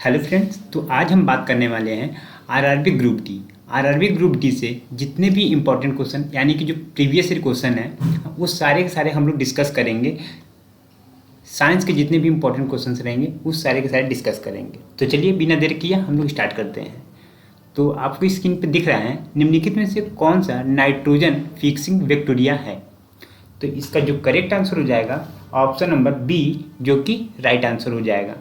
Hello friends, तो आज हम बात करने वाले हैं RRB group D. RRB group D से जितने भी इम्पोर्टेंट क्वेश्चन यानी कि जो प्रीवियस ईयर क्वेश्चन है वो सारे के सारे हम लोग डिस्कस करेंगे। साइंस के जितने भी इम्पोर्टेंट क्वेश्चंस रहेंगे उस सारे के सारे डिस्कस करेंगे। तो चलिए बिना देर किया हम लोग स्टार्ट करते हैं। तो आपको स्क्रीन पर दिख रहा है निम्नलिखित में से कौन सा नाइट्रोजन फिक्सिंग बैक्टीरिया है। तो इसका जो करेक्ट आंसर हो जाएगा ऑप्शन नंबर बी, जो कि राइट आंसर हो जाएगा।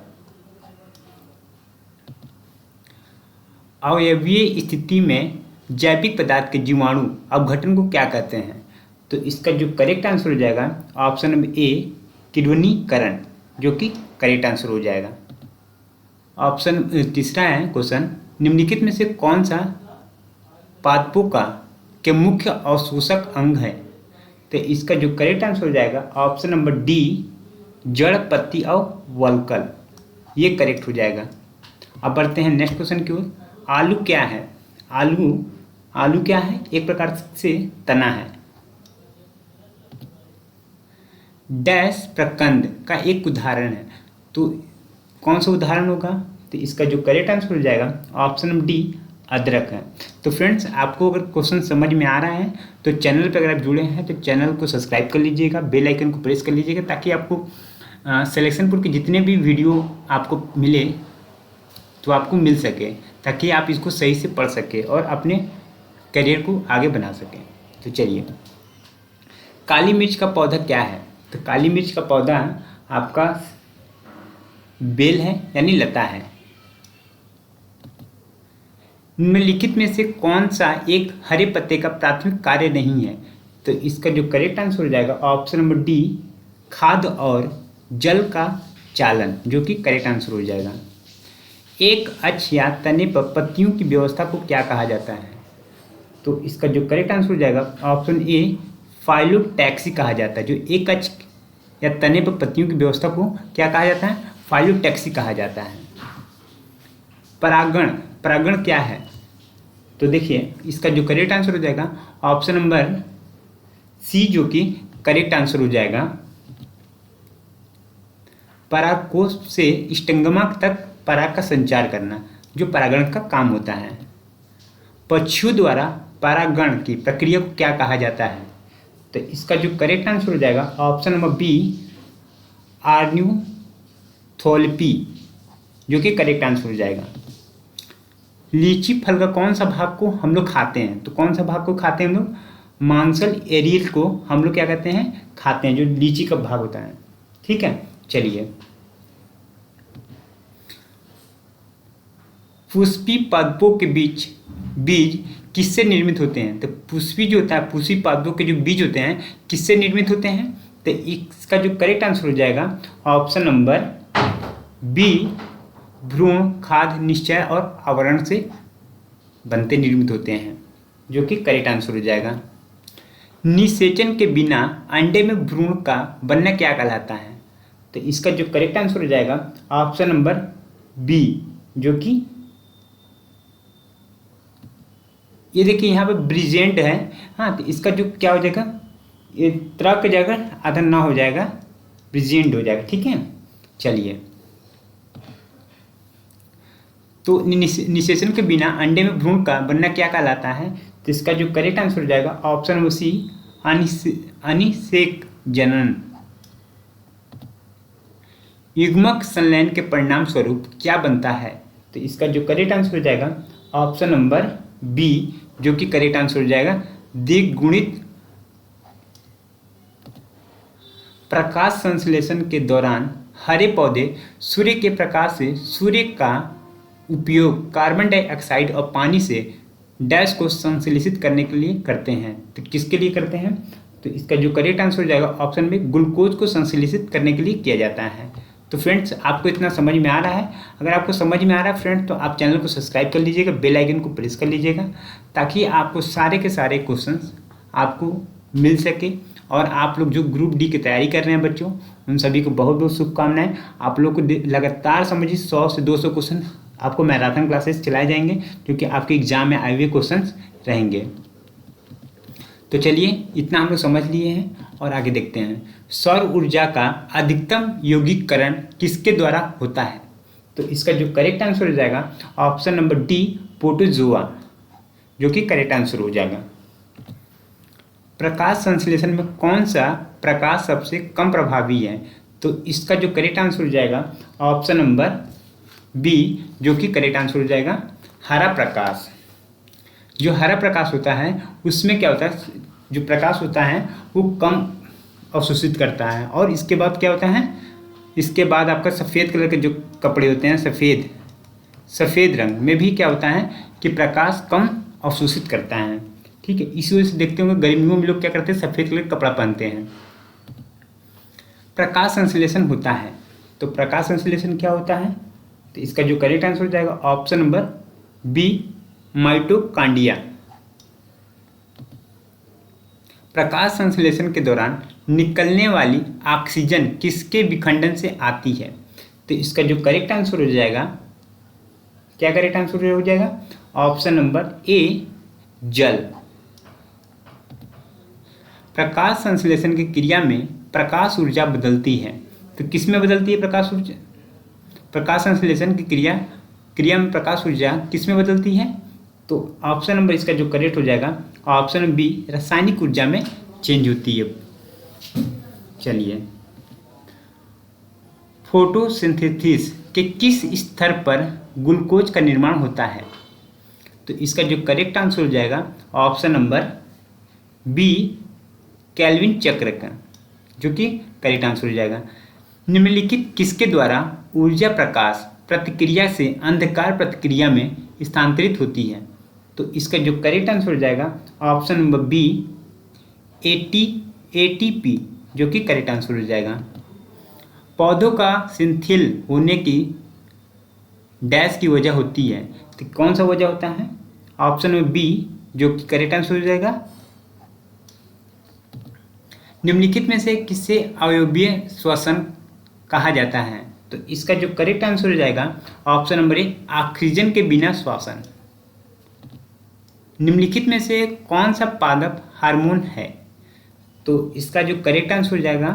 अवयवीय स्थिति में जैविक पदार्थ के जीवाणु अपघटन को क्या कहते हैं। तो इसका जो करेक्ट आंसर हो जाएगा ऑप्शन नंबर ए, किण्वनीकरण, जो कि करेक्ट आंसर हो जाएगा। ऑप्शन तीसरा है क्वेश्चन, निम्नलिखित में से कौन सा पादपों का के मुख्य अवशोषक अंग है। तो इसका जो करेक्ट आंसर हो जाएगा ऑप्शन नंबर डी, जड़, पत्ती और वल्कल, ये करेक्ट हो जाएगा। अब बढ़ते हैं नेक्स्ट क्वेश्चन की ओर। आलू क्या है। आलू क्या है? एक प्रकार से तना है। डैश प्रकंद का एक उदाहरण है। तो कौन सा उदाहरण होगा? तो इसका जो करेक्ट आंसर हो जाएगा ऑप्शन नंबर डी, अदरक है। तो फ्रेंड्स, आपको अगर क्वेश्चन समझ में आ रहा है तो चैनल पर अगर आप जुड़े हैं तो चैनल को सब्सक्राइब कर लीजिएगा, बेल आइकन को प्रेस कर लीजिएगा, ताकि आपको सिलेक्शन बोर्ड के जितने भी वीडियो आपको मिले तो आपको मिल सके, ताकि आप इसको सही से पढ़ सके और अपने करियर को आगे बना सकें। तो चलिए, काली मिर्च का पौधा क्या है। तो काली मिर्च का पौधा आपका बेल है यानी लता है। निम्नलिखित में से कौन सा एक हरे पत्ते का प्राथमिक कार्य नहीं है। तो इसका जो करेक्ट आंसर हो जाएगा ऑप्शन नंबर डी, खाद और जल का चालन, जो कि करेक्ट आंसर हो जाएगा। एक अक्ष या तने पर पत्तियों की व्यवस्था को क्या कहा जाता है। तो इसका जो करेक्ट आंसर हो जाएगा ऑप्शन ए, फाइलोटैक्सी कहा जाता है। जो एक अक्ष या तने पर पत्तियों की व्यवस्था को क्या कहा जाता है? फाइलोटैक्सी कहा जाता है। परागण क्या है। तो देखिए, इसका जो करेक्ट आंसर हो जाएगा ऑप्शन नंबर सी, जो कि करेक्ट आंसर हो जाएगा। परागकोश से स्टंगमा तक पराग का संचार करना, जो परागण का काम होता है। पक्षियों द्वारा परागण की प्रक्रिया को क्या कहा जाता है। तो इसका जो करेक्ट आंसर हो जाएगा ऑप्शन नंबर बी, ऑर्निथोलॉजी, जो कि करेक्ट आंसर हो जाएगा। लीची फल का कौन सा भाग को हम लोग खाते हैं। तो कौन सा भाग को खाते हैं हम लोग? मांसल एरियल को हम लोग क्या कहते हैं? खाते हैं, जो लीची का भाग होता है। ठीक है, चलिए। पुष्पी पादपों के बीज किससे निर्मित होते हैं। तो पुष्पी जो होता है, पुष्पी पादपों के जो बीज होते हैं किससे निर्मित होते हैं। तो इसका जो करेक्ट आंसर हो जाएगा ऑप्शन नंबर बी, भ्रूण, खाद्य, निश्चय और आवरण से बनते निर्मित होते हैं, जो कि करेक्ट आंसर हो जाएगा। निषेचन के बिना अंडे में भ्रूण का बनना क्या कहलाता है। तो इसका जो करेक्ट आंसर हो जाएगा ऑप्शन नंबर बी, जो कि ये देखिए यहाँ पे ब्रिजेंट है। हाँ, तो इसका जो क्या हो जाएगा, ये त्रक की जगह आधा ना हो जाएगा, ब्रिजेंट हो जाएगा। ठीक है, चलिए। तो निषेचन के बिना अंडे में भ्रूण का बनना क्या कहलाता है। तो इसका जो करेक्ट आंसर हो जाएगा ऑप्शन नंबर सी, अनिषेक जनन। युग्मक संलयन के परिणाम स्वरूप क्या बनता है। तो इसका जो करेक्ट आंसर हो जाएगा ऑप्शन नंबर बी, जो कि करेक्ट आंसर हो जाएगा द्विगुणित। प्रकाश संश्लेषण के दौरान हरे पौधे सूर्य के प्रकाश से सूर्य का उपयोग कार्बन डाइऑक्साइड और पानी से डैश को संश्लेषित करने के लिए करते हैं। तो किसके लिए करते हैं। तो इसका जो करेक्ट आंसर हो जाएगा ऑप्शन में ग्लूकोज को संश्लेषित करने के लिए किया जाता है। तो फ्रेंड्स, आपको इतना समझ में आ रहा है। अगर आपको समझ में आ रहा है फ्रेंड्स, तो आप चैनल को सब्सक्राइब कर लीजिएगा, बेल आइकन को प्रेस कर लीजिएगा, ताकि आपको सारे के सारे क्वेश्चंस आपको मिल सके। और आप लोग जो ग्रुप डी की तैयारी कर रहे हैं बच्चों, उन सभी को बहुत बहुत शुभकामनाएं। आप लोग को लगातार समझिए 100 से 200 क्वेश्चन आपको मैराथन क्लासेस चलाए जाएंगे, क्योंकि आपके एग्जाम में आए हुए क्वेश्चन रहेंगे। तो चलिए, इतना हम लोग समझ लिए हैं और आगे देखते हैं। सौर ऊर्जा का अधिकतम यौगिकीकरण किसके द्वारा होता है। तो इसका जो करेक्ट आंसर हो जाएगा ऑप्शन नंबर डी प्रोटोजोआ, जो कि करेक्ट आंसर हो जाएगा। प्रकाश संश्लेषण में कौन सा प्रकाश सबसे कम प्रभावी है? तो इसका जो करेक्ट आंसर हो जाएगा ऑप्शन नंबर बी, जो कि करेक्ट आंसर हो जाएगा हरा प्रकाश। जो हरा प्रकाश होता है उसमें क्या होता है, जो प्रकाश होता है वो कम अवशोषित करता है। और इसके बाद क्या होता है, इसके बाद आपका सफ़ेद कलर के जो कपड़े होते हैं, सफ़ेद रंग में भी क्या होता है कि प्रकाश कम अवशोषित करता है। ठीक है, इसी वजह से देखते होंगे गर्मियों में लोग क्या करते हैं, सफ़ेद कलर का कपड़ा पहनते हैं। प्रकाश संश्लेषण होता है, तो प्रकाश संश्लेषण क्या होता है? तो इसका जो करेक्ट आंसर हो जाएगा ऑप्शन नंबर बी माइटोकॉन्ड्रिया। प्रकाश संश्लेषण के दौरान निकलने वाली ऑक्सीजन किसके विखंडन से आती है? तो इसका जो करेक्ट आंसर हो जाएगा, क्या करेक्ट आंसर हो जाएगा? ऑप्शन नंबर ए जल। प्रकाश संश्लेषण की क्रिया में प्रकाश ऊर्जा बदलती है, तो किस में बदलती है प्रकाश ऊर्जा? प्रकाश संश्लेषण की क्रिया में प्रकाश ऊर्जा किस में बदलती है? तो ऑप्शन नंबर इसका जो करेक्ट हो जाएगा ऑप्शन बी रासायनिक ऊर्जा में चेंज होती है। चलिए, फोटोसिंथेसिस के किस स्तर पर ग्लूकोज का निर्माण होता है? तो इसका जो करेक्ट आंसर हो जाएगा ऑप्शन नंबर बी केल्विन चक्र का, जो कि करेक्ट आंसर हो जाएगा। निम्नलिखित किसके द्वारा ऊर्जा प्रकाश प्रतिक्रिया से अंधकार प्रतिक्रिया में स्थानांतरित होती है? तो इसका जो करेक्ट आंसर हो जाएगा ऑप्शन नंबर बी एटीपी, जो कि करेक्ट आंसर हो जाएगा। पौधों का सिंथिल होने की डैश की वजह होती है, तो कौन सा वजह होता है? ऑप्शन नंबर बी, जो कि करेक्ट आंसर हो जाएगा। निम्नलिखित में से किसे अवयवीय श्वसन कहा जाता है? तो इसका जो करेक्ट आंसर हो जाएगा ऑप्शन नंबर ए ऑक्सीजन के बिना श्वसन। निम्नलिखित में से कौन सा पादप हार्मोन है? तो इसका जो करेक्ट आंसर हो जाएगा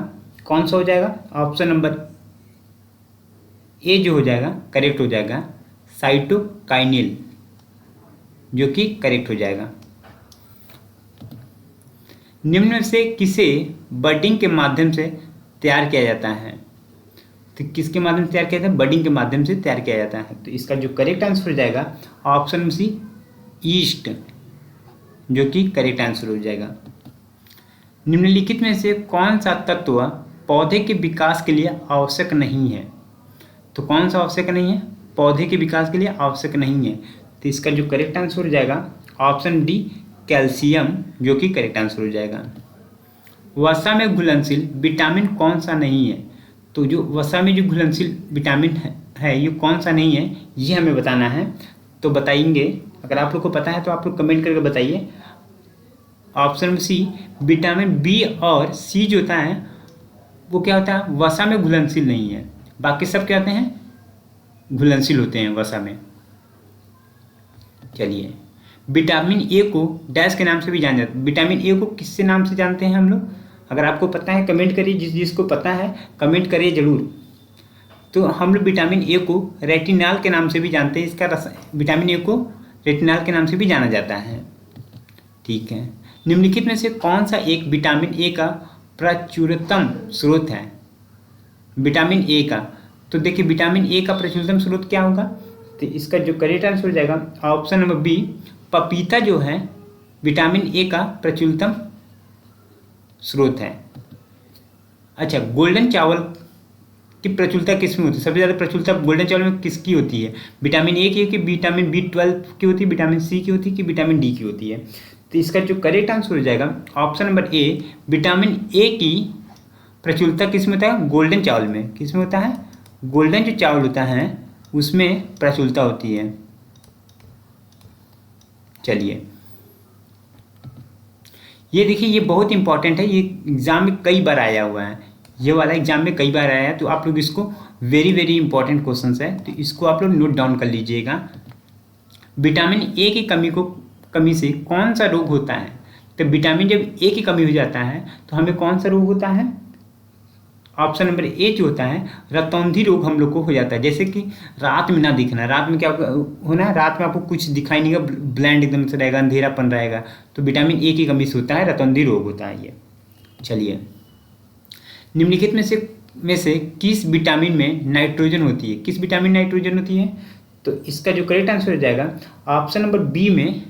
कौन सा हो जाएगा? ऑप्शन नंबर ए जो हो जाएगा करेक्ट हो जाएगा साइटोकाइनिन, जो कि करेक्ट हो जाएगा। निम्न में से किसे बडिंग के माध्यम से तैयार किया जाता है? तो किसके माध्यम से तैयार किया जाता है? बडिंग के माध्यम से तैयार किया जाता है। तो इसका जो करेक्ट आंसर हो जाएगा ऑप्शन सी ईस्ट, जो कि करेक्ट आंसर हो जाएगा। निम्नलिखित में से कौन सा तत्व पौधे के विकास के लिए आवश्यक नहीं है? तो कौन सा आवश्यक नहीं है? पौधे के विकास के लिए आवश्यक नहीं है। तो इसका जो करेक्ट आंसर हो जाएगा ऑप्शन डी कैल्शियम, जो कि करेक्ट आंसर हो जाएगा। वसा में घुलनशील विटामिन कौन सा नहीं है? तो जो वसा में जो घुलनशील विटामिन है ये कौन सा नहीं है, ये हमें बताना है। तो बताएंगे, अगर आप लोग को पता है तो आप लोग कमेंट करके बताइए। ऑप्शन सी विटामिन बी और सी जो होता है वो क्या होता है, वसा में घुलनशील नहीं है, बाकी सब क्या होते हैं, घुलनशील होते हैं वसा में। चलिए, विटामिन ए को डैश के नाम से भी जाना जाता है। विटामिन ए को किससे नाम से जानते हैं हम लोग? अगर आपको पता है कमेंट करिए, जिसको पता है कमेंट करिए ज़रूर। तो हम लोग विटामिन ए को रेटिनॉल के नाम से भी जानते हैं। इसका विटामिन ए को रेटिनॉल के नाम से भी जाना जाता है। ठीक है, निम्नलिखित में से कौन सा एक विटामिन ए का प्रचुरतम स्रोत है? विटामिन ए का, तो देखिए विटामिन ए का प्रचुरतम स्रोत क्या होगा? तो इसका जो करेक्ट आंसर हो जाएगा ऑप्शन नंबर बी पपीता जो है विटामिन ए का प्रचुरतम स्रोत है। अच्छा, गोल्डन चावल की प्रचुरता किस में होती है? सबसे ज़्यादा प्रचुरता गोल्डन चावल में किसकी होती है? विटामिन ए की, कि विटामिन B12 की होती है, विटामिन सी की होती है, कि विटामिन डी की होती है? तो इसका जो करेक्ट आंसर हो जाएगा option number A vitamin A की प्रचुरता किस में होता है? गोल्डन चावल में। किस में होता है? गोल्डन जो चावल होता है उसमें प्रचुरता होती है। चलिए, ये देखिए, ये बहुत इंपॉर्टेंट है, ये एग्जाम में कई बार आया हुआ है, ये वाला एग्जाम में कई बार आया है। तो आप लोग इसको वेरी वेरी इंपॉर्टेंट क्वेश्चन है, तो इसको आप लोग नोट डाउन कर लीजिएगा। विटामिन ए की कमी से कौन सा रोग होता है? तो विटामिन जब ए की कमी हो जाता है तो हमें कौन सा रोग होता है? ऑप्शन नंबर ए जो होता है रतौंधी रोग हम लोग को हो जाता है, जैसे कि रात में ना दिखना। रात में क्या होना है, रात में आपको कुछ दिखाई नहीं देगा, ब्लैंड एकदम से रहेगा, अंधेरापन रहेगा, तो विटामिन ए की कमी से होता है, रतौंधी रोग होता है ये। चलिए, निम्नलिखित में से किस विटामिन में नाइट्रोजन होती है? किस विटामिन नाइट्रोजन होती है? तो इसका जो करेक्ट आंसर हो जाएगा ऑप्शन नंबर बी में,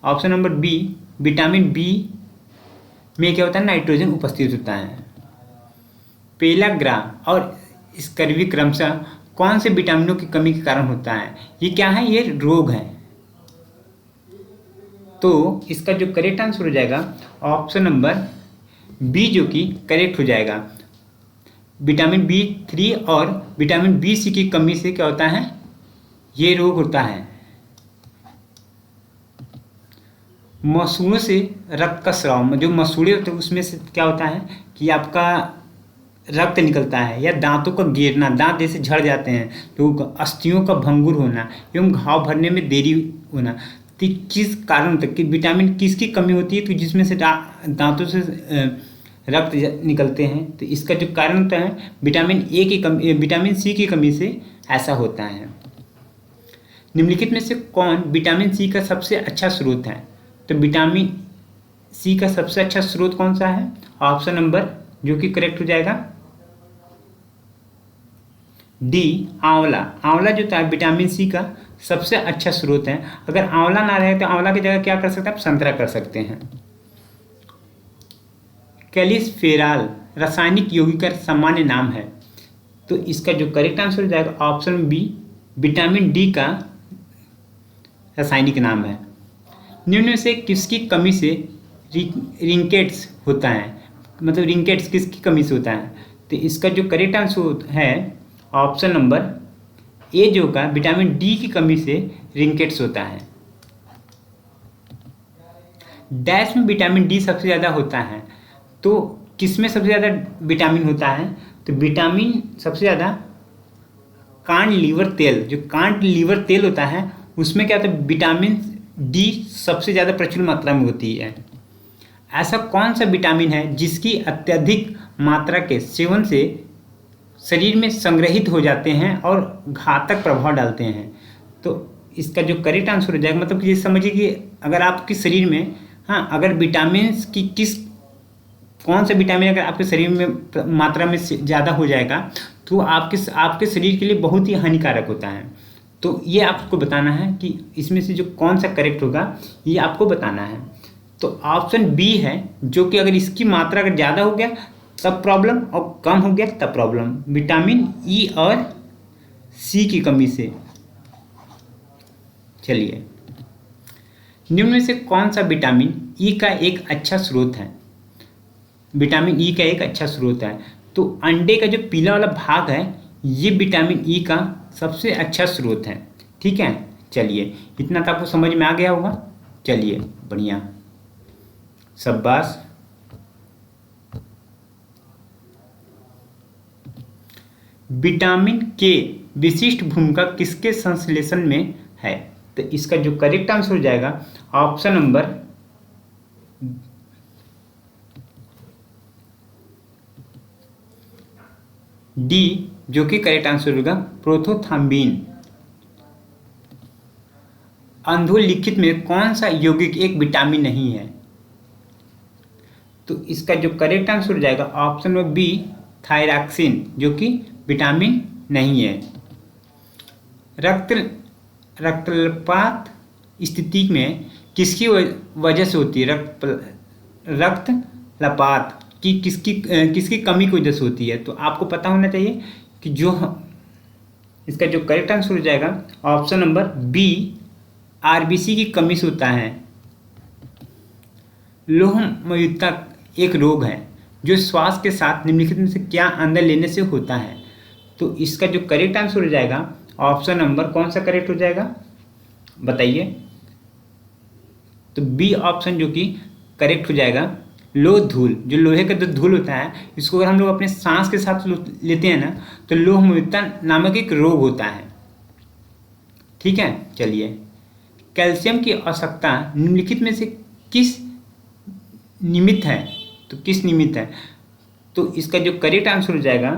option number B, vitamin B में क्या होता है, नाइट्रोजन उपस्थित होता है। पेलाग्रा और स्कर्वी क्रमशः कौन से विटामिनों की कमी के कारण होता है? ये क्या है, ये रोग है। तो इसका जो करेक्ट आंसर हो जाएगा ऑप्शन नंबर बी, जो कि करेक्ट हो जाएगा। विटामिन B3 और विटामिन B की कमी से क्या होता है, ये रोग होता है। मसूड़ों से रक्त का स्राव, जो मसूड़े होते हैं उसमें से क्या होता है कि आपका रक्त निकलता है, या दांतों का गिरना, दांत जैसे झड़ जाते हैं, तो अस्थियों का भंगुर होना एवं घाव भरने में देरी होना। तो किस कारण तक कि विटामिन किसकी कमी होती है, तो जिसमें से दांतों से रक्त निकलते हैं, तो इसका जो कारण होता है विटामिन ए की कमी, विटामिन सी की कमी से ऐसा होता है। निम्नलिखित में से कौन विटामिन सी का सबसे अच्छा स्रोत है? तो विटामिन सी का सबसे अच्छा स्रोत कौन सा है? ऑप्शन नंबर जो कि करेक्ट हो जाएगा डी, आंवला। आंवला जो था विटामिन सी का सबसे अच्छा स्रोत है। अगर आंवला ना रहे तो आंवला की जगह क्या कर सकते हैं आप, संतरा कर सकते हैं। कैलिसफेरॉल रासायनिक यौगिक का सामान्य नाम है। तो इसका जो करेक्ट आंसर हो जाएगा ऑप्शन बी, विटामिन डी का रासायनिक नाम है। निम्न में से किसकी कमी से रिंकेट्स होता है? मतलब रिंकेट्स किसकी कमी से होता है? तो इसका जो करेक्ट आंसर है ऑप्शन नंबर ए, जो का विटामिन डी की कमी से रिंकेट्स होता है। डैश में विटामिन डी सबसे ज़्यादा होता है, तो किसमें सबसे ज़्यादा विटामिन होता है? तो विटामिन सबसे ज़्यादा कांड लीवर तेल, जो कांड लीवर तेल होता है उसमें क्या होता है, विटामिन डी सबसे ज़्यादा प्रचुर मात्रा में होती है। ऐसा कौन सा विटामिन है जिसकी अत्यधिक मात्रा के सेवन से शरीर में संग्रहित हो जाते हैं और घातक प्रभाव डालते हैं? तो इसका जो करेक्ट आंसर हो जाएगा, मतलब कि ये समझिए कि अगर आपके शरीर में, हाँ, अगर विटामिन की कौन सा विटामिन अगर आपके शरीर में मात्रा में ज़्यादा हो जाएगा तो आपके शरीर के लिए बहुत ही हानिकारक होता है। तो ये आपको बताना है कि इसमें से जो कौन सा करेक्ट होगा, ये आपको बताना है। तो ऑप्शन बी है, जो कि अगर इसकी मात्रा अगर ज़्यादा हो गया तब प्रॉब्लम और कम हो गया तब प्रॉब्लम, विटामिन ई और सी की कमी से। चलिए, निम्न में से कौन सा विटामिन ई का एक अच्छा स्रोत है? विटामिन ई का एक अच्छा स्रोत है, तो अंडे का जो पीला वाला भाग है ये विटामिन ई का सबसे अच्छा स्रोत है। ठीक है, चलिए, इतना तो आपको समझ में आ गया होगा। चलिए, बढ़िया, शाबाश। विटामिन के विशिष्ट भूमिका किसके संश्लेषण में है? तो इसका जो करेक्ट आंसर हो जाएगा ऑप्शन नंबर डी, जो कि करेक्ट आंसर होगा प्रोथोथाम्बीन। अधोलिखित में कौन सा यौगिक एक विटामिन नहीं है? तो इसका जो करेक्ट आंसर हो जाएगा ऑप्शन नंबर बी, थायरॉक्सिन, जो कि विटामिन नहीं है। रक्तपात स्थिति में किसकी वजह से होती है? रक्तपात की किसकी कमी की वजह से होती है? तो आपको पता होना चाहिए कि इसका जो करेक्ट आंसर हो जाएगा ऑप्शन नंबर बी, आरबीसी की कमी से होता है। लोहमयुक्ता एक रोग है जो श्वास के साथ निम्नलिखित में से क्या अंदर लेने से होता है? तो इसका जो करेक्ट आंसर हो जाएगा ऑप्शन नंबर कौन सा करेक्ट हो जाएगा बताइए? तो बी ऑप्शन जो कि करेक्ट हो जाएगा, लोह धूल। जो लोहे का जो धूल होता है, इसको अगर हम लोग अपने सांस के साथ लेते हैं ना, तो लोहमयुक्ता नामक एक रोग होता है। ठीक है, चलिए, कैल्शियम की आवश्यकता निम्नलिखित में से किस निमित्त है? तो किस निमित्त है? तो इसका जो करेक्ट आंसर हो जाएगा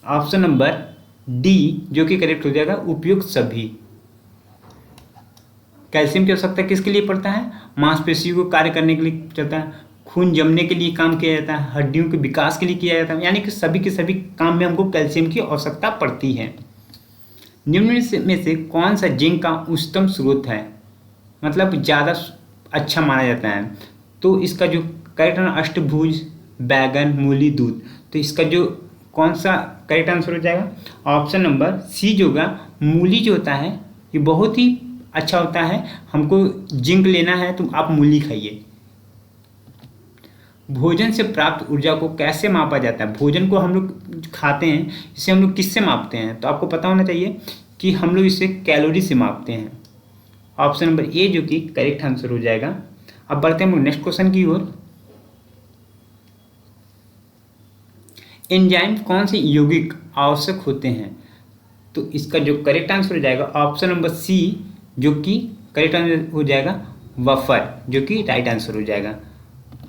ऑप्शन नंबर डी, जो कि करेक्ट हो जाएगा उपयुक्त सभी। कैल्शियम की आवश्यकता किसके लिए पड़ता है? मांसपेशियों को कार्य करने के लिए चलता है, खून जमने के लिए काम किया जाता है, हड्डियों के विकास के लिए किया जाता है, यानी कि सभी के सभी काम में हमको कैल्शियम की आवश्यकता पड़ती है। निम्न में से कौन सा जिंक का उच्चतम स्रोत है, मतलब ज़्यादा अच्छा माना जाता है? तो इसका जो करेक्ट आंसर अष्टभुज, बैगन, मूली, दूध। तो इसका जो कौन सा करेक्ट आंसर हो जाएगा? ऑप्शन नंबर सी जो होगा, मूली जो होता है ये बहुत ही अच्छा होता है। हमको जिंक लेना है तो आप मूली खाइए। भोजन से प्राप्त ऊर्जा को कैसे मापा जाता है? भोजन को हम लोग खाते हैं, इसे हम लोग किससे मापते हैं? तो आपको पता होना चाहिए कि हम लोग इसे कैलोरी से मापते हैं। ऑप्शन नंबर ए जो कि करेक्ट आंसर हो जाएगा। अब बढ़ते हैं हम लोग नेक्स्ट क्वेश्चन की ओर। एंजाइम कौन से यौगिक आवश्यक होते हैं? तो इसका जो करेक्ट आंसर हो जाएगा ऑप्शन नंबर सी, जो कि करेक्ट आंसर हो जाएगा वफर, जो कि राइट आंसर हो जाएगा।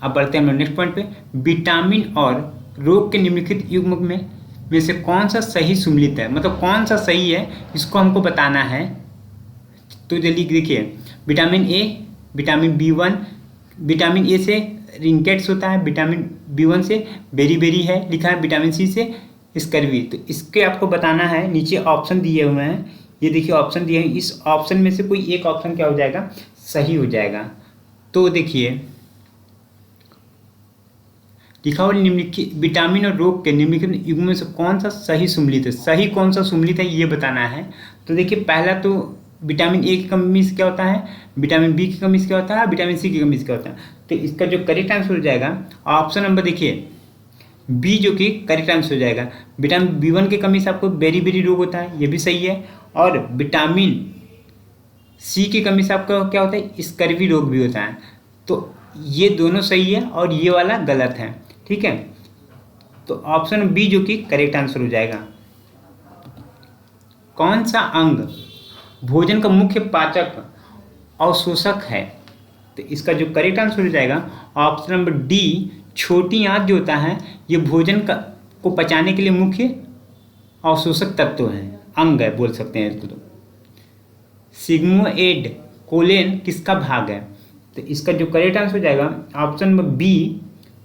अब बढ़ते हैं हम नेक्स्ट पॉइंट पे। विटामिन और रोग के निम्नलिखित युग्म में से कौन सा सही सम्मिलित है, मतलब कौन सा सही है, इसको हमको बताना है। तो जल्दी देखिए, vitamin A, vitamin B1, vitamin A से रिंकेट्स होता है, विटामिन बी1 से बेरी बेरी है लिखा है, विटामिन सी से स्कर्वी। तो इसके आपको बताना है, नीचे ऑप्शन दिए हुए हैं, ये देखिए ऑप्शन दिए हैं, इस ऑप्शन में से कोई एक ऑप्शन क्या हो जाएगा? सही हो जाएगा। तो देखिए लिखा हुआ निम्नलिखित विटामिन और रोग के निम्नलिखित युग्म में से कौन सा सही सम्मिलित है, सही कौन सा सम्मिलित है ये बताना है। तो देखिए पहला तो विटामिन ए की कमी से क्या होता है, विटामिन बी की कमी से क्या होता है, विटामिन सी की कमी से क्या होता है। तो इसका जो करेक्ट आंसर हो जाएगा ऑप्शन नंबर देखिए बी, जो कि करेक्ट आंसर हो जाएगा। विटामिन बी1 की कमी से आपको बेरी बेरी रोग होता है, ये भी सही है। और विटामिन सी की कमी से आपका क्या होता है, स्कर्वी रोग भी होता है। तो ये दोनों सही है और ये वाला गलत है, ठीक है। तो ऑप्शन बी जो कि करेक्ट आंसर हो जाएगा। कौन सा अंग भोजन का मुख्य पाचक अवशोषक है? तो इसका जो करेक्ट आंसर हो जाएगा ऑप्शन नंबर डी, छोटी आंत जो होता है ये भोजन को पचाने के लिए मुख्य अवशोषक तत्व है, अंग है बोल सकते हैं इसको। तो सिग्मोइड कोलेन किसका भाग है? तो इसका जो करेक्ट आंसर हो जाएगा ऑप्शन नंबर बी,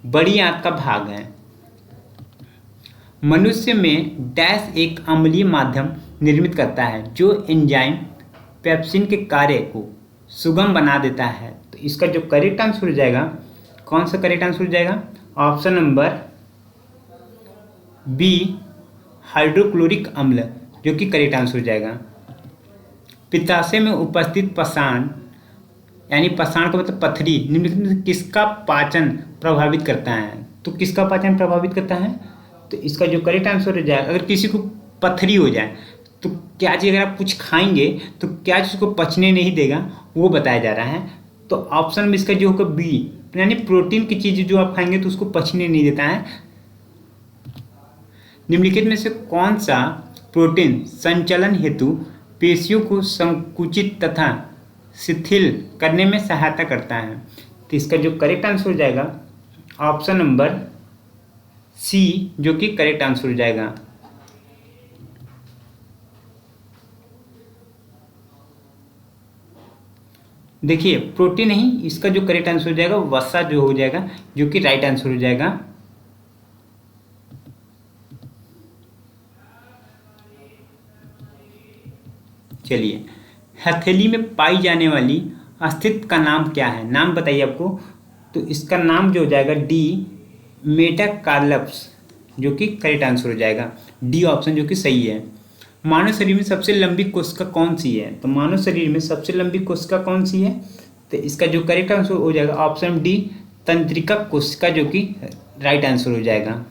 बड़ी आंत का भाग है। मनुष्य में डैश एक अम्लीय माध्यम निर्मित करता है जो एंजाइम पेप्सिन के कार्य को सुगम बना देता है। तो इसका जो करेक्ट आंसर हो जाएगा, कौन सा करेक्ट आंसर हो जाएगा? ऑप्शन नंबर बी, हाइड्रोक्लोरिक अम्ल, जो कि करेक्ट आंसर हो जाएगा। पित्ताशय में उपस्थित पाषाण, यानी पाषाण का मतलब पथरी, निम्नलिखित में किसका पाचन प्रभावित करता है? तो किसका पाचन प्रभावित करता है? तो इसका जो करेक्ट आंसर हो जाएगा, अगर किसी को पथरी हो जाए तो क्या चीज़, अगर आप कुछ खाएंगे तो क्या चीज़ को पचने नहीं देगा, वो बताया जा रहा है। तो ऑप्शन में इसका जो होगा बी, यानी प्रोटीन की चीज़ जो आप खाएंगे तो उसको पचने नहीं देता है। निम्नलिखित में से कौन सा प्रोटीन संचलन हेतु पेशियों को संकुचित तथा शिथिल करने में सहायता करता है? तो इसका जो करेक्ट आंसर हो जाएगा ऑप्शन नंबर सी, जो कि करेक्ट आंसर हो जाएगा। देखिए प्रोटीन नहीं, इसका जो करेक्ट आंसर हो जाएगा वसा जो हो जाएगा, जो कि राइट आंसर हो जाएगा। चलिए, हथेली में पाई जाने वाली अस्थित का नाम क्या है? नाम बताइए आपको। तो इसका नाम जो हो जाएगा डी, मेटाकार्पस, जो कि करेक्ट आंसर हो जाएगा। डी ऑप्शन जो कि सही है। मानव शरीर में सबसे लंबी कोशिका कौन सी है? तो मानव शरीर में सबसे लंबी कोशिका कौन सी है? तो इसका जो करेक्ट आंसर हो जाएगा ऑप्शन डी, तंत्रिका कोशिका, जो कि राइट आंसर हो जाएगा।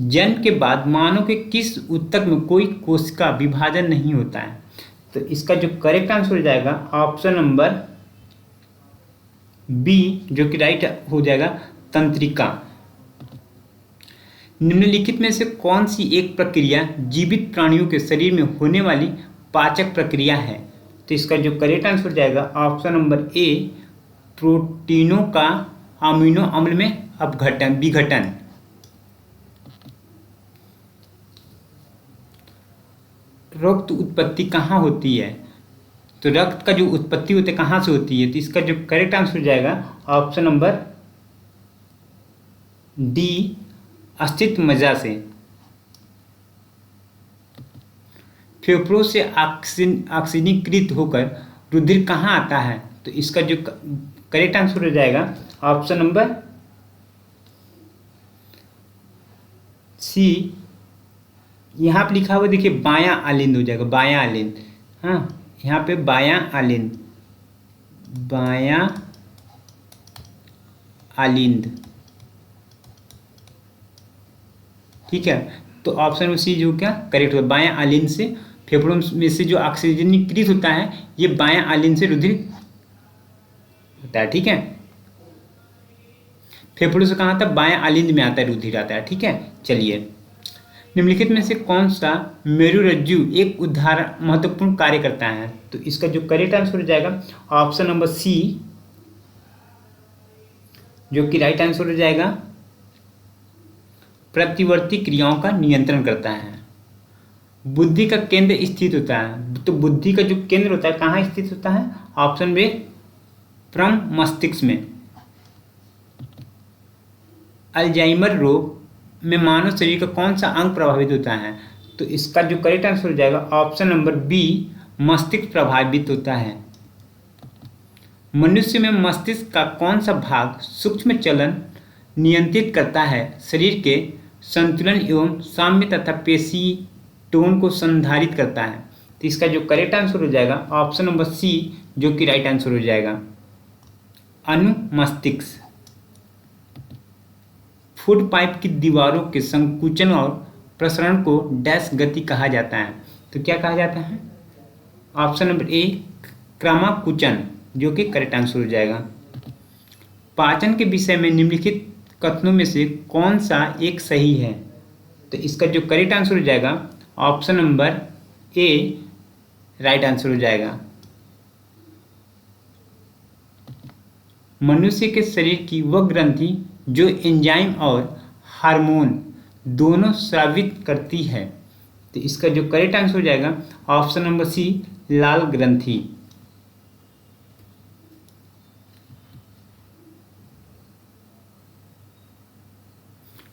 जन्म के बाद मानव के किस ऊतक में कोई कोशिका विभाजन नहीं होता है? तो इसका जो करेक्ट आंसर हो जाएगा ऑप्शन नंबर बी, जो कि राइट हो जाएगा, तंत्रिका। निम्नलिखित में से कौन सी एक प्रक्रिया जीवित प्राणियों के शरीर में होने वाली पाचक प्रक्रिया है? तो इसका जो करेक्ट आंसर हो जाएगा ऑप्शन नंबर ए, प्रोटीनों का अमीनो अम्ल में अपघटन, विघटन। रक्त उत्पत्ति कहाँ होती है? तो रक्त का जो उत्पत्ति होती है कहाँ से होती है? तो इसका जो करेक्ट आंसर हो जाएगा ऑप्शन नंबर डी, अस्तित्व मज्जा से। फेफड़ों से ऑक्सीजनीकृत होकर रुधिर कहाँ आता है? तो इसका जो करेक्ट आंसर हो जाएगा ऑप्शन नंबर सी। यहाँ पे लिखा हुआ देखिए बायां आलिंद हो जाएगा, बायां आलिंद। हाँ, यहाँ पे बायां आलिंद, बायां आलिंद, ठीक है। तो ऑप्शन में सी जो क्या करेक्ट होगा, बायां आलिंद से फेफड़ों में से जो ऑक्सीजनीकृत होता है ये बायां आलिंद से रुधिर होता है, ठीक है। फेफड़ों से कहाँ आता है? बायां आलिंद में आता है, रुधिर आता है, ठीक है। चलिए, निम्नलिखित में से कौन सा मेरुरज्जु एक उदाहरण महत्वपूर्ण कार्य करता है? तो इसका जो करेक्ट आंसर हो जाएगा ऑप्शन नंबर सी, जो कि राइट आंसर हो जाएगा, प्रतिवर्ती क्रियाओं का नियंत्रण करता है। बुद्धि का केंद्र स्थित होता है, तो बुद्धि का जो केंद्र होता है कहाँ स्थित होता है? ऑप्शन बी, परम मस्तिष्क में। अल्जाइमर रोग में मानव शरीर का कौन सा अंग प्रभावित होता है? तो इसका जो करेक्ट आंसर हो जाएगा ऑप्शन नंबर बी, मस्तिष्क प्रभावित होता है। मनुष्य में मस्तिष्क का कौन सा भाग सूक्ष्म चलन नियंत्रित करता है? शरीर के संतुलन एवं साम्य तथा पेशी टोन को संधारित करता है। तो इसका जो करेक्ट आंसर हो जाएगा ऑप्शन नंबर सी, जो कि राइट आंसर हो जाएगा, अनुमस्तिष्क। फूड पाइप की दीवारों के संकुचन और प्रसरण को डैश गति कहा जाता है? तो क्या कहा जाता है? ऑप्शन नंबर ए, क्रमाकुचन, जो कि करेक्ट आंसर हो जाएगा। पाचन के विषय में निम्नलिखित कथनों में से कौन सा एक सही है? तो इसका जो करेक्ट आंसर हो जाएगा ऑप्शन नंबर ए, राइट आंसर हो जाएगा। मनुष्य के शरीर की वह ग्रंथि जो एंजाइम और हार्मोन दोनों स्रावित करती है? तो इसका जो करेक्ट आंसर हो जाएगा ऑप्शन नंबर सी, लाल ग्रंथि।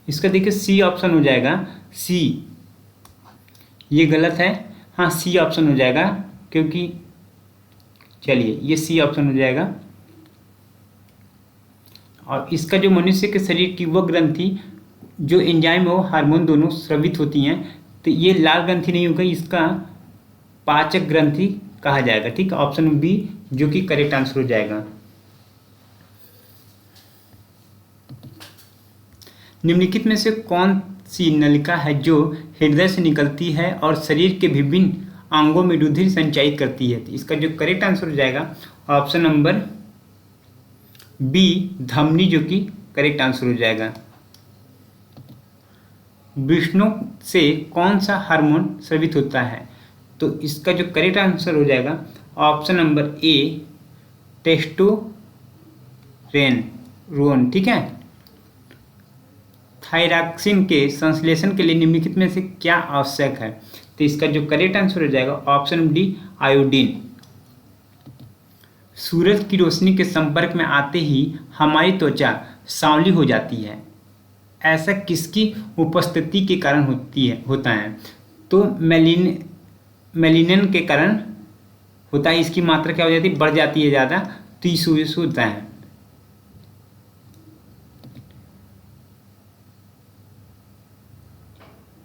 इसका देखिए सी ऑप्शन हो जाएगा, सी। ये गलत है, हाँ सी ऑप्शन हो जाएगा, क्योंकि चलिए ये सी ऑप्शन हो जाएगा। और इसका जो मनुष्य के शरीर की वह ग्रंथि जो एंजाइम और हार्मोन दोनों स्रावित होती हैं, तो ये लाल ग्रंथि नहीं होगा, इसका पाचक ग्रंथि कहा जाएगा, ठीक है। ऑप्शन बी जो कि करेक्ट आंसर हो जाएगा। निम्नलिखित में से कौन सी नलिका है जो हृदय से निकलती है और शरीर के विभिन्न अंगों में रुधिर संचारित करती है? तो इसका जो करेक्ट आंसर हो जाएगा ऑप्शन नंबर बी, धमनी, जो कि करेक्ट आंसर हो जाएगा। वृषणों से कौन सा हार्मोन स्रावित होता है? तो इसका जो करेक्ट आंसर हो जाएगा ऑप्शन नंबर ए, टेस्टोस्टेरोन, ठीक है। थायरॉक्सिन के संश्लेषण के लिए निम्नलिखित में से क्या आवश्यक है? तो इसका जो करेक्ट आंसर हो जाएगा ऑप्शन डी, आयोडीन। सूरज की रोशनी के संपर्क में आते ही हमारी त्वचा सांवली हो जाती है, ऐसा किसकी उपस्थिति के कारण होता है? तो मेलिनिन के कारण होता है। इसकी मात्रा क्या हो जाती है? बढ़ जाती है ज़्यादा, तो इस वजह से होता है।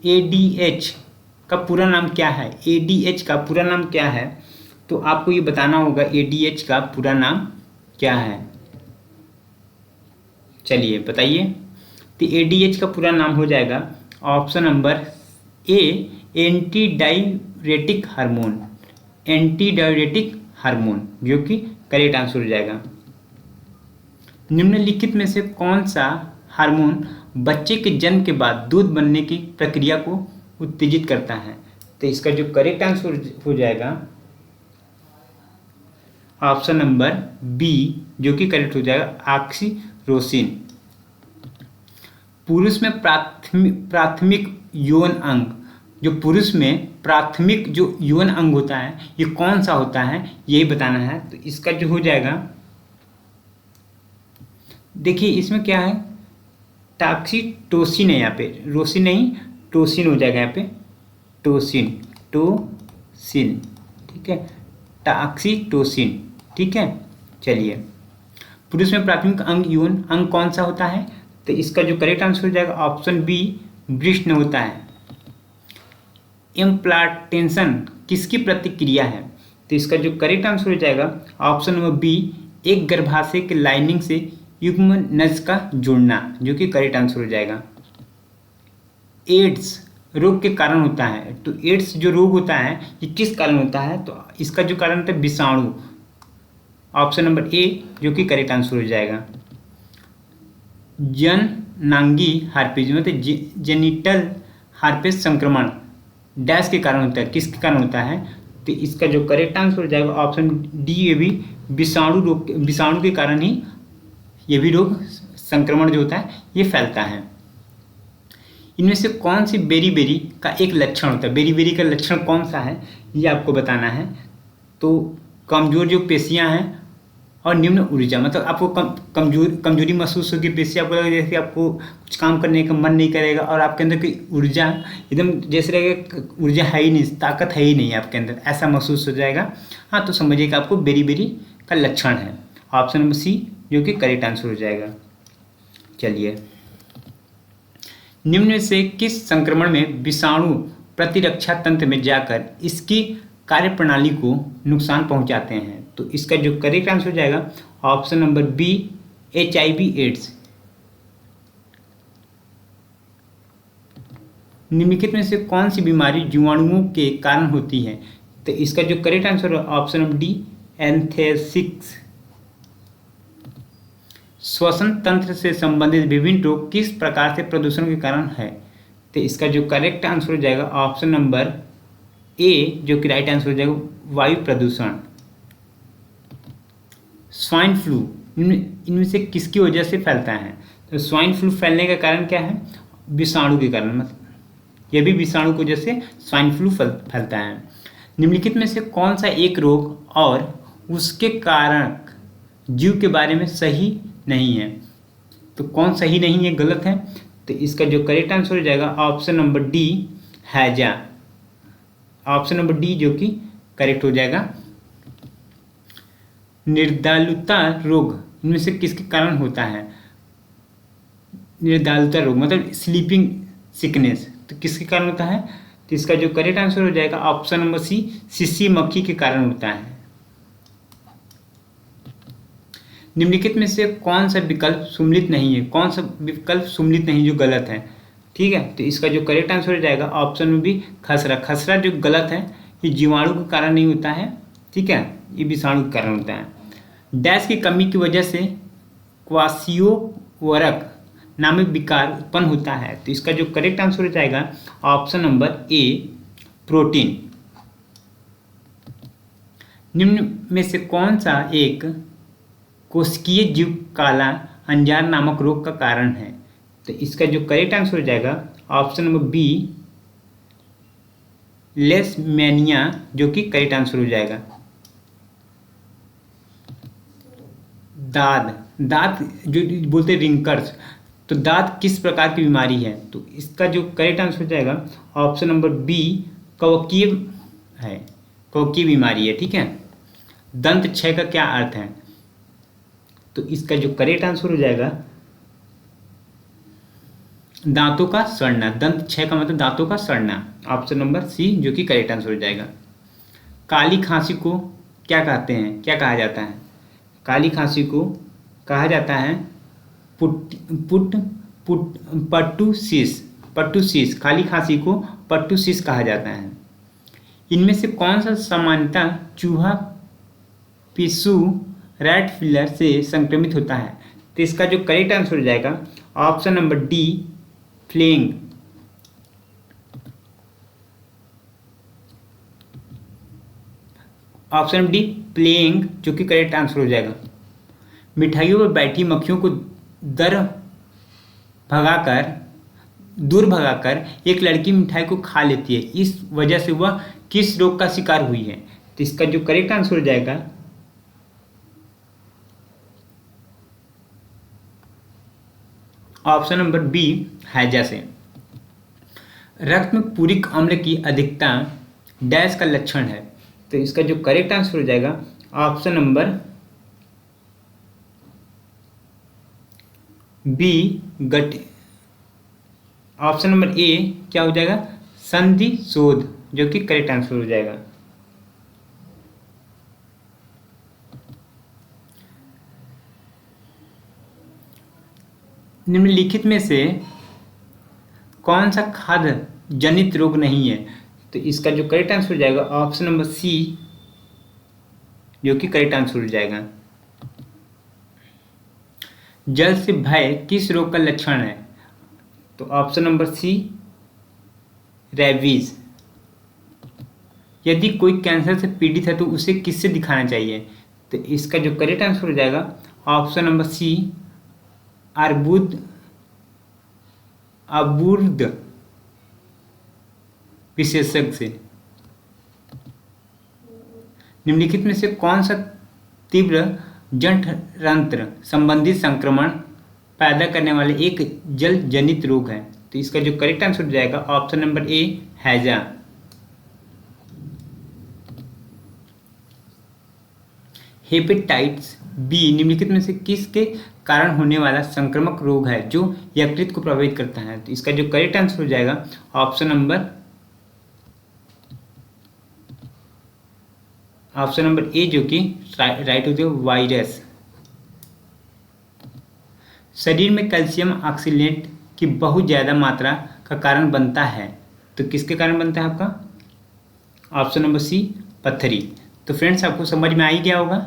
ADH का पूरा नाम क्या है? ADH का पूरा नाम क्या है? तो आपको ये बताना होगा ADH का पूरा नाम क्या है। चलिए बताइए। तो ADH का पूरा नाम हो जाएगा ऑप्शन नंबर ए, anti diuretic hormone, anti diuretic hormone, जो कि करेक्ट आंसर हो जाएगा। निम्नलिखित में से कौन सा हार्मोन बच्चे के जन्म के बाद दूध बनने की प्रक्रिया को उत्तेजित करता है? तो इसका जो करेक्ट आंसर हो जाएगा ऑप्शन नंबर बी, जो कि करेक्ट हो जाएगा, ऑक्सीटोसिन। पुरुष में प्राथमिक यौन अंग जो पुरुष में प्राथमिक जो यौन अंग होता है ये कौन सा होता है यही बताना है। तो इसका जो हो जाएगा, देखिए इसमें क्या है, टॉक्सिटोसिन है यहाँ पे, रोसिन नहीं टोसिन हो जाएगा यहाँ पे, टोसिन टोसिन, ठीक है, टॉक्सिटोसिन, ठीक है। चलिए, पुरुष में प्राथमिक अंग यौन अंग कौन सा होता है, तो इसका जो करेक्ट आंसर हो जाएगा ऑप्शन बी, वृषण होता है। इम्प्लांटेशन किसकी प्रतिक्रिया है, तो इसका जो करेक्ट आंसर हो जाएगा ऑप्शन नंबर बी, एक गर्भाशय के लाइनिंग से युग्म नज का जुड़ना, जो कि करेक्ट आंसर हो जाएगा। एड्स रोग के कारण होता है, तो एड्स जो रोग होता है ये किस कारण होता है, तो इसका जो कारण होता है विषाणु, ऑप्शन नंबर ए जो कि करेक्ट आंसर हो जाएगा। जननांगी हार्पिस मतलब जेनिटल हार्पिस संक्रमण डैश के कारण होता है, किसके कारण होता है, तो इसका जो करेक्ट आंसर हो जाएगा ऑप्शन डी, ये भी विषाणु के कारण ही ये भी रोग संक्रमण जो होता है ये फैलता है। इनमें से कौन सी बेरी का एक लक्षण होता है, बेरी का लक्षण कौन सा है ये आपको बताना है। तो कमजोर जो पेशियां हैं और निम्न ऊर्जा, मतलब आपको कमजोरी महसूस होगी, पेशियां आपको लगेगा जैसे आपको कुछ काम करने का मन नहीं करेगा और आपके अंदर की ऊर्जा एकदम जैसे लगेगा ऊर्जा है ही नहीं, ताकत है ही नहीं आपके अंदर, ऐसा महसूस हो जाएगा। हाँ, तो समझिए कि आपको बेरी का लक्षण है, ऑप्शन नंबर सी जो कि करेक्ट आंसर हो जाएगा। चलिए, निम्न में से किस संक्रमण में विषाणु प्रतिरक्षा तंत्र में जाकर इसकी कार्यप्रणाली को नुकसान पहुंचाते हैं, तो इसका जो करेक्ट आंसर हो जाएगा option number B, HIV AIDS. निम्नलिखित में से कौन सी बीमारी जीवाणुओं के कारण होती है, तो इसका जो करेक्ट आंसर है ऑप्शन नंबर डी, एंथ्रेसिस। श्वसन तंत्र से संबंधित विभिन्न रोग किस प्रकार से प्रदूषण के कारण है, तो इसका जो करेक्ट आंसर हो जाएगा ऑप्शन नंबर ए जो कि राइट आंसर हो जाएगा, वायु प्रदूषण। स्वाइन फ्लू इनमें से किसकी वजह से फैलता है, तो स्वाइन फ्लू फैलने का कारण क्या है, विषाणु के कारण, मतलब यह भी विषाणु की वजह से स्वाइन फ्लू फैलता है। निम्नलिखित में से कौन सा एक रोग और उसके कारक जीव के बारे में सही नहीं है, तो कौन सही नहीं है, गलत है, तो इसका जो करेक्ट आंसर हो जाएगा ऑप्शन नंबर डी, हैजा, ऑप्शन नंबर डी जो कि करेक्ट हो जाएगा। निर्दालुता रोग इनमें से किसके कारण होता है, निर्दालुता रोग मतलब स्लीपिंग सिकनेस, तो किसके कारण होता है, तो इसका जो करेक्ट आंसर हो जाएगा ऑप्शन नंबर सी, सीसी मक्खी के कारण होता है। निम्नलिखित में से कौन सा विकल्प सुमेलित नहीं है, कौन सा विकल्प सुमेलित नहीं जो गलत है, ठीक है, तो इसका जो करेक्ट आंसर हो जाएगा ऑप्शन में भी खसरा। खसरा जो गलत है ये जीवाणु के कारण नहीं होता है, ठीक है, ये विषाणु के कारण होता है। डैश की कमी की वजह से क्वासियोवरक नामक विकार उत्पन्न होता है, तो इसका जो करेक्ट आंसर हो जाएगा ऑप्शन नंबर ए, प्रोटीन। निम्न में से कौन सा एक कोशिकीय जीव काला अंजार नामक रोग का कारण है, तो इसका जो करेक्ट आंसर हो जाएगा ऑप्शन नंबर बी, लेशमैनिया जो कि करेक्ट आंसर हो जाएगा। दांत जो बोलते हैं रिंकर्स, तो दांत किस प्रकार की बीमारी है, तो इसका जो करेक्ट आंसर हो जाएगा ऑप्शन नंबर बी, कवकीय है, कवकीय बीमारी है, ठीक है। दंत क्षय का क्या अर्थ है, तो इसका जो करेक्ट आंसर हो जाएगा दांतों का सड़ना, दंत क्षय का मतलब दांतों का सड़ना, ऑप्शन नंबर सी जो कि करेक्ट आंसर हो जाएगा। काली खांसी को क्या कहते हैं, क्या कहा जाता है, काली खांसी को कहा जाता है पट्टुसिस, काली खांसी को पट्टुसिस कहा जाता है। इनमें से कौन सा सामान्यतः चूहा, पिस्सू, रैट फिलर से संक्रमित होता है, तो इसका जो करेक्ट आंसर हो जाएगा option number D, flange. Option D प्लेइंग जो कि करेक्ट आंसर हो जाएगा। मिठाइयों पर बैठी मक्खियों को दर भगाकर दूर भगाकर एक लड़की मिठाई को खा लेती है, इस वजह से वह किस रोग का शिकार हुई है? तो इसका जो करेक्ट आंसर हो जाएगा ऑप्शन नंबर बी, हैजा से। रक्त में पूरिक अम्ल की अधिकता डैश का लक्षण है। तो इसका जो करेक्ट आंसर हो जाएगा option number B, gut option number A क्या हो जाएगा? संधि शोध, जो कि करेक्ट आंसर हो जाएगा। निम्नलिखित में से कौन सा खाद्य जनित रोग नहीं है? तो इसका जो करेक्ट आंसर हो जाएगा ऑप्शन नंबर सी, जो कि करेक्ट आंसर हो जाएगा। जल से भय किस रोग का लक्षण है? तो ऑप्शन नंबर सी, रेबीज। यदि कोई कैंसर से पीड़ित है तो उसे किससे दिखाना चाहिए? तो इसका जो करेक्ट आंसर हो जाएगा ऑप्शन नंबर सी, अर्बुद विशेषज्ञ से। निम्नलिखित में से कौन सा तीव्र जठरांत्र संबंधी संक्रमण पैदा करने वाले एक जल जनित रोग है? तो इसका जो करेक्ट आंसर हो जाएगा ऑप्शन नंबर ए, हैजा। हेपेटाइटिस बी निम्नलिखित में से किसके कारण होने वाला संक्रामक रोग है जो यकृत को प्रभावित करता है? तो इसका जो करेक्ट आंसर हो जाएगा ऑप्शन नंबर ए, जो कि राइट हो जाएगा, वायरस। शरीर में कैल्शियम ऑक्सलेट की बहुत ज़्यादा मात्रा का कारण बनता है, तो किसके कारण बनता है आपका? ऑप्शन नंबर सी, पत्थरी। तो फ्रेंड्स, आपको समझ में आ ही गया होगा।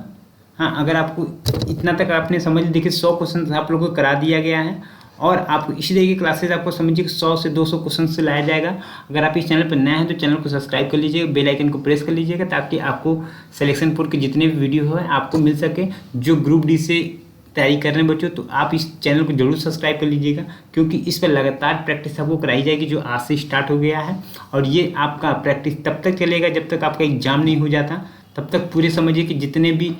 हाँ, अगर आपको इतना तक आपने समझ, देखिए 100 क्वेश्चन आप लोगों को करा दिया गया है और आपको इसी तरह की क्लासेस आपको समझिए कि 100 से 200 क्वेश्चन से लाया जाएगा। अगर आप इस चैनल पर नए हैं तो चैनल को सब्सक्राइब कर लीजिएगा, बेल आइकन को प्रेस कर लीजिएगा, ताकि आपको सिलेक्शन बोर्ड के जितने भी वीडियो है आपको मिल सके। जो ग्रुप डी से तैयारी कर रहे हैं बच्चों, तो आप इस चैनल को जरूर सब्सक्राइब कर लीजिएगा, क्योंकि इस पर लगातार प्रैक्टिस आपको कराई जाएगी, जो आज से स्टार्ट हो गया है। और ये आपका प्रैक्टिस तब तक चलेगा जब तक आपका एग्जाम नहीं हो जाता। तब तक पूरे समझिए कि जितने भी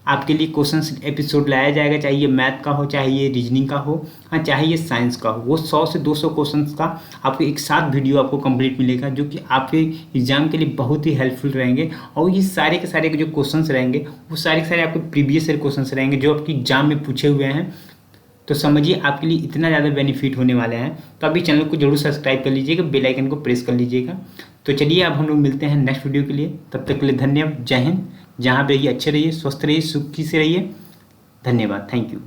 आपके लिए क्वेश्चंस एपिसोड लाया जाएगा, चाहे ये मैथ का हो, चाहे ये रीजनिंग का हो, हाँ, चाहे ये साइंस का हो, वो 100 से 200 क्वेश्चंस का आपको एक साथ वीडियो आपको कंप्लीट मिलेगा, जो कि आपके एग्जाम के लिए बहुत ही हेल्पफुल रहेंगे। और ये सारे के सारे जो क्वेश्चंस रहेंगे वो सारे के सारे आपके प्रीवियस ईयर क्वेश्चंस रहेंगे जो आपके एग्जाम में पूछे हुए हैं। तो समझिए आपके लिए इतना ज़्यादा बेनिफिट होने वाले हैं। तो अभी चैनल को जरूर सब्सक्राइब कर लीजिएगा, बेल आइकन को प्रेस कर लीजिएगा। तो चलिए अब हम लोग मिलते हैं नेक्स्ट वीडियो के लिए। तब तक के लिए धन्यवाद। जय हिंद। जहाँ पे रहिए अच्छे रहिए, स्वस्थ रहिए, सुखी से रहिए। धन्यवाद। Thank you.